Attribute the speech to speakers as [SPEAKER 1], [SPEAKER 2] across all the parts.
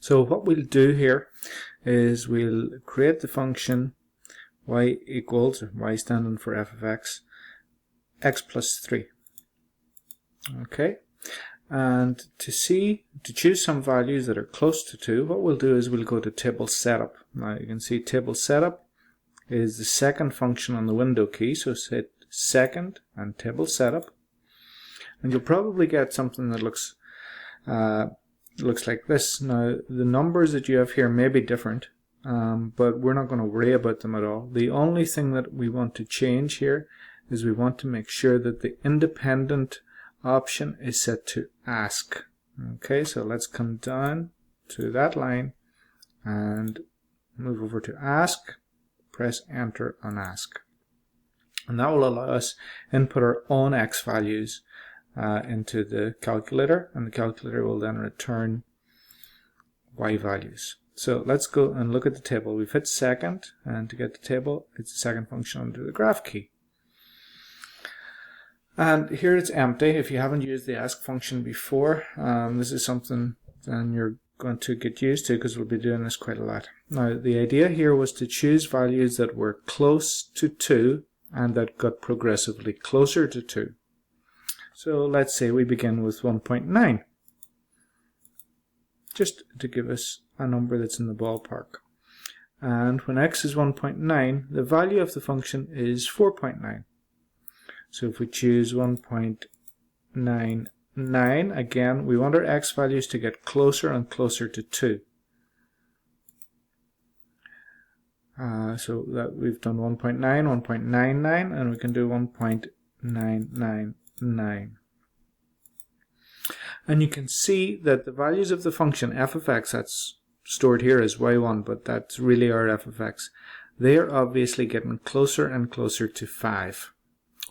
[SPEAKER 1] So what we'll do here is we'll create the function y equals, or y standing for f of x plus 3. Okay, and to choose some values that are close to 2, what we'll do is we'll go to table setup. Now you can see table setup is the second function on the window key, so hit second and table setup, and you'll probably get something that looks like this. Now the numbers that you have here may be different, but we're not going to worry about them at all. The only thing that we want to change here is we want to make sure that the independent option is set to ask. Okay, so let's come down to that line and move over to ask, press enter on ask, and that will allow us input our own x values into the calculator, and the calculator will then return y values. So let's go and look at the table. We've hit second, and to get the table, it's the second function under the graph key. And here it's empty. If you haven't used the ask function before, this is something then you're going to get used to, because we'll be doing this quite a lot. Now the idea here was to choose values that were close to 2 and that got progressively closer to 2. So let's say we begin with 1.9, just to give us a number that's in the ballpark. And when x is 1.9, the value of the function is 4.9. So if we choose 1.99, again, we want our x values to get closer and closer to 2. So that we've done 1.9, 1.99, and we can do 1.999. And you can see that the values of the function f of x, that's stored here as y1, but that's really our f of x, they are obviously getting closer and closer to 5,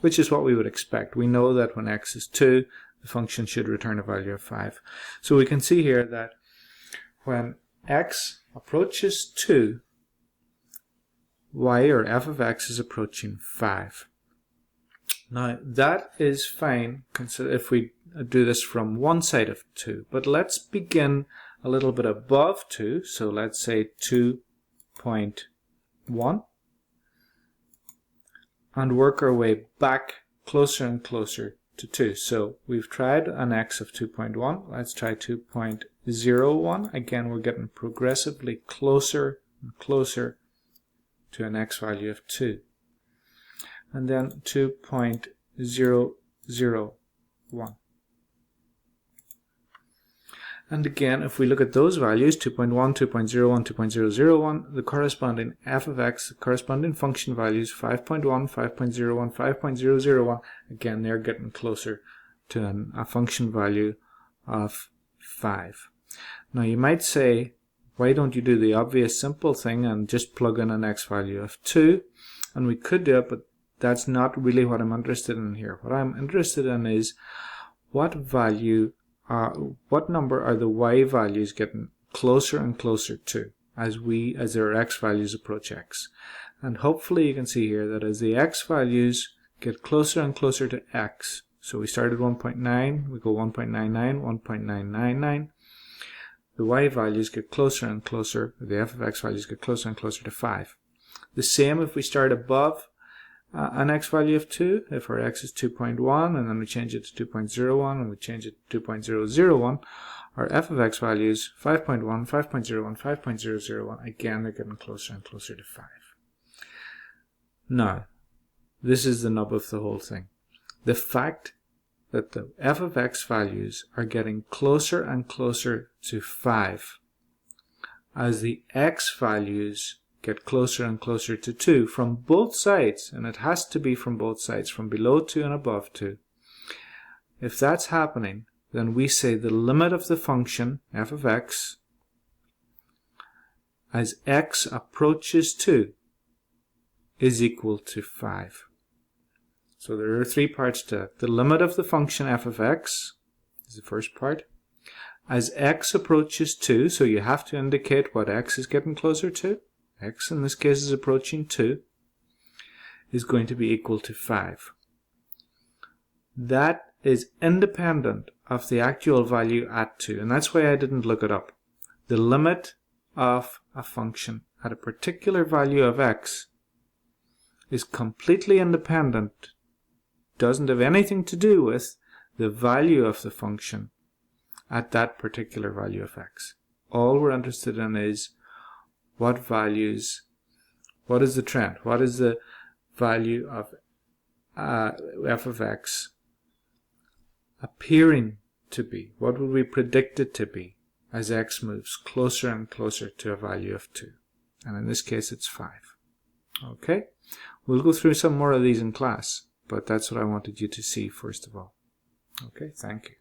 [SPEAKER 1] which is what we would expect. We know that when x is 2, the function should return a value of 5. So we can see here that when x approaches 2, y, or f of x, is approaching 5. Now that is fine if we do this from one side of 2, but let's begin a little bit above 2, so let's say 2.1, and work our way back closer and closer to 2. So we've tried an x of 2.1, let's try 2.01. Again, we're getting progressively closer and closer to an x value of 2. And then 2.001. And again, if we look at those values, 2.1, 2.01, 2.001, the corresponding f of x, the corresponding function values, 5.1, 5.01, 5.001, again, they're getting closer to a function value of 5. Now you might say, why don't you do the obvious simple thing and just plug in an x value of 2? And we could do it, but that's not really what I'm interested in here. What I'm interested in is what number are the y values getting closer and closer to as our x values approach x. And hopefully you can see here that as the x values get closer and closer to x, so we started 1.9, we go 1.99, 1.999, the y values get closer and closer, the f of x values get closer and closer to 5. The same if we start above an x value of 2, if our x is 2.1 and then we change it to 2.01 and we change it to 2.001, our f of x values 5.1, 5.01, 5.001, again they're getting closer and closer to 5. Now, this is the nub of the whole thing. The fact that the f of x values are getting closer and closer to 5 as the x values get closer and closer to 2 from both sides, and it has to be from both sides, from below 2 and above 2. If that's happening, then we say the limit of the function f of x as x approaches 2 is equal to 5. So there are 3 parts to it. The limit of the function f of x is the first part. As x approaches 2, so you have to indicate what x is getting closer to. X in this case is approaching 2, is going to be equal to 5. That is independent of the actual value at 2, and that's why I didn't look it up. the limit of a function at a particular value of x is completely independent, doesn't have anything to do with the value of the function at that particular value of x. All we're interested in is what values, what is the trend, what is the value of f of x appearing to be, what would we predict it to be as x moves closer and closer to a value of 2. And in this case it's 5. Okay, we'll go through some more of these in class, but that's what I wanted you to see first of all. Okay, thank you.